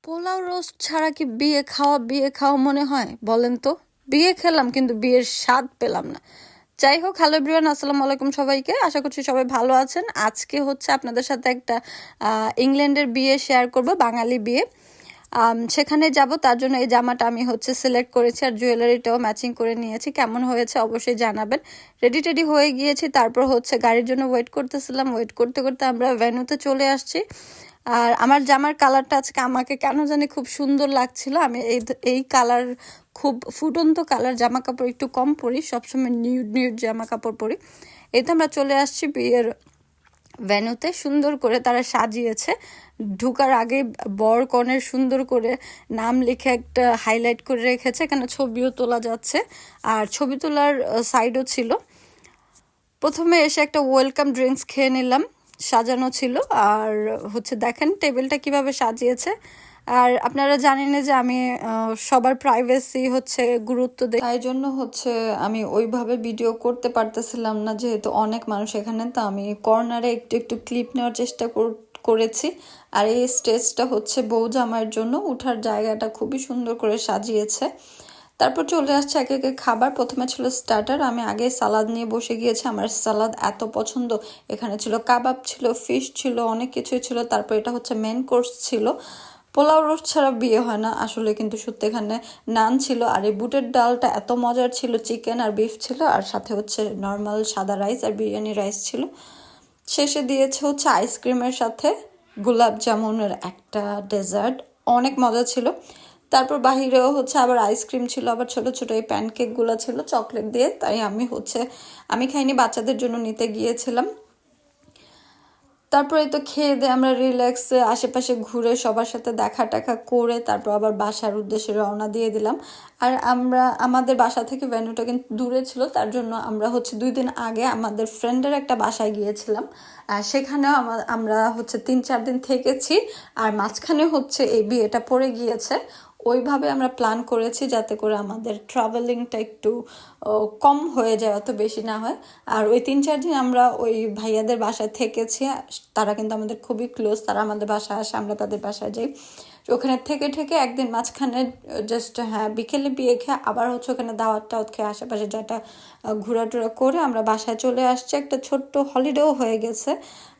Pulao roast ছাড়া কি বিয়ে খাওয়া মনে হয় বলেন তো? বিয়ে খেলাম কিন্তু বিয়ের স্বাদ পেলাম না। যাই হোক, হ্যালো এভরিওয়ান, আসসালামু আলাইকুম সবাইকে। আশা করছি সবাই ভালো আছেন। আজকে হচ্ছে আপনাদের সাথে একটা ইংল্যান্ডের বিয়ে শেয়ার করব, বাঙালি বিয়ে। সেখানে যাব, তার জন্য এই জামাটা আমি হচ্ছে সিলেক্ট করেছি আর জুয়েলারিটাও ম্যাচিং করে নিয়েছি। কেমন হয়েছে অবশ্যই জানাবেন। রেডি হয়ে গিয়েছি, তারপর হচ্ছে গাড়ির জন্য ওয়েট করতেছিলাম। ওয়েট করতে করতে আমরা ভেন্যুতে চলে আসছি। আর আমার জামার কালারটা আজকে আমাকে কেন জানি খুব সুন্দর লাগছিল। আমি এই কালার, খুব ফুটন্ত কালার জামা কাপড় একটু কম পরি, সবসময় নিউড জামা কাপড় পরি। এই তো আমরা চলে আসছি বিয়ের ভেন্যুতে। সুন্দর করে তারা সাজিয়েছে। ঢুকার আগে বর কনের সুন্দর করে নাম লিখে একটা হাইলাইট করে রেখেছে, এখানে ছবিও তোলা যাচ্ছে আর ছবি তোলার সাইডও ছিল। প্রথমে এসে একটা ওয়েলকাম ড্রিঙ্কস খেয়ে নিলাম, সাজানো ছিল। আর হচ্ছে দেখেন টেবিলটা কিভাবে সাজিয়েছে। আর আপনারা জানেন যে আমি সবার প্রাইভেসি হচ্ছে গুরুত্ব দিই, তাই জন্য হচ্ছে আমি ওইভাবে ভিডিও করতে পারতেছিলাম না, যেহেতু অনেক মানুষ এখানে। তো আমি কর্নারে একটু একটু ক্লিপ নেওয়ার চেষ্টা করেছি। আর এই স্টেজটা হচ্ছে বউ জামাইয়ের জন্য, উঠার জায়গাটা খুবই সুন্দর করে সাজিয়েছে। তারপর চলে আসছে একে একে খাবার। প্রথমে ছিল স্টার্টার, আমি আগে সালাদ নিয়ে বসে গিয়েছি। আমার সালাদ এত পছন্দ। এখানে ছিল কাবাব, ছিল ফিশ, ছিল অনেক কিছুই ছিল। তারপর এটা হচ্ছে মেন কোর্স ছিল। পোলাও রোস্ট ছাড়া বিয়ে হয় না আসলে, কিন্তু সত্যি এখানে নান ছিল। আর এই বুটের ডালটা এত মজার ছিল, চিকেন আর বিফ ছিল, আর সাথে হচ্ছে নর্মাল সাদা রাইস আর বিরিয়ানি রাইস ছিল। শেষে দিয়েছে হচ্ছে আইসক্রিমের সাথে গোলাপ জামুনের একটা ডেজার্ট, অনেক মজা ছিল। তারপর বাহিরেও হচ্ছে আবার আইসক্রিম ছিল, আবার ছোট ছোট এই প্যানকেকগুলো ছিল চকলেট দিয়ে। তাই আমি খাইনি, বাচ্চাদের জন্য নিতে গিয়েছিলাম। তারপরে তো খেয়ে দিয়ে আমরা রিল্যাক্সে আশেপাশে ঘুরে সবার সাথে দেখা টাকা করে তারপর আবার বাসার উদ্দেশ্যে রওনা দিয়ে দিলাম। আর আমাদের বাসা থেকে ভেন্যুটা কিন্তু দূরে ছিল, তার জন্য আমরা হচ্ছে 2 দিন আগে আমাদের ফ্রেন্ডের একটা বাসায় গিয়েছিলাম। সেখানেও আমরা হচ্ছে 3-4 দিন থেকেছি। আর মাঝখানে হচ্ছে এই বিয়েটা পড়ে গিয়েছে। ওইভাবে আমরা প্ল্যান করেছি যাতে করে আমাদের ট্রাভেলিংটা একটু কম হয়ে যায়, অত বেশি না হয়। আর ওই 3-4 দিন আমরা ওই ভাইয়াদের বাসায় থেকেছি। তারা কিন্তু আমাদের খুবই ক্লোজ, তারা আমাদের বাসায় আসে, আমরা তাদের বাসায় যাই। ওখানে থেকে একদিন মাঝখানে জাস্ট বিকেলে বিয়ে খেয়ে আবার হচ্ছে ওখানে দাওয়াত খেয়ে আশেপাশে যেটা ঘোরাটোরা করে আমরা বাসায় চলে আসছি। একটা ছোট্ট হলিডেও হয়ে গেছে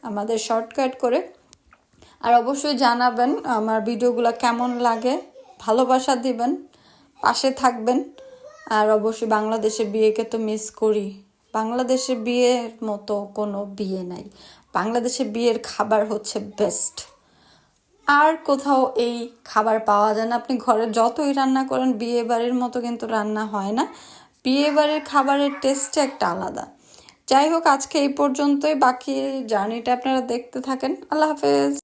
আমাদের শর্টকাট করে। আর অবশ্যই জানাবেন আমার ভিডিওগুলো কেমন লাগে, ভালোবাসা দিবেন, পাশে থাকবেন। আর অবশ্যই বাংলাদেশের বিয়েকে তো মিস করি। বাংলাদেশের বিয়ের মতো কোনো বিয়ে নাই। বাংলাদেশের বিয়ের খাবার হচ্ছে বেস্ট। আর কোথাও এই খাবার পাওয়া যায় না। আপনি ঘরে যতই রান্না করেন বিয়ে বাড়ির মতো কিন্তু রান্না হয় না। বিয়ে বাড়ির খাবারের টেস্ট একটা আলাদা। যাই হোক, আজকে এই পর্যন্তই। বাকি জার্নিটা আপনারা দেখতে থাকেন। আল্লাহ হাফেজ।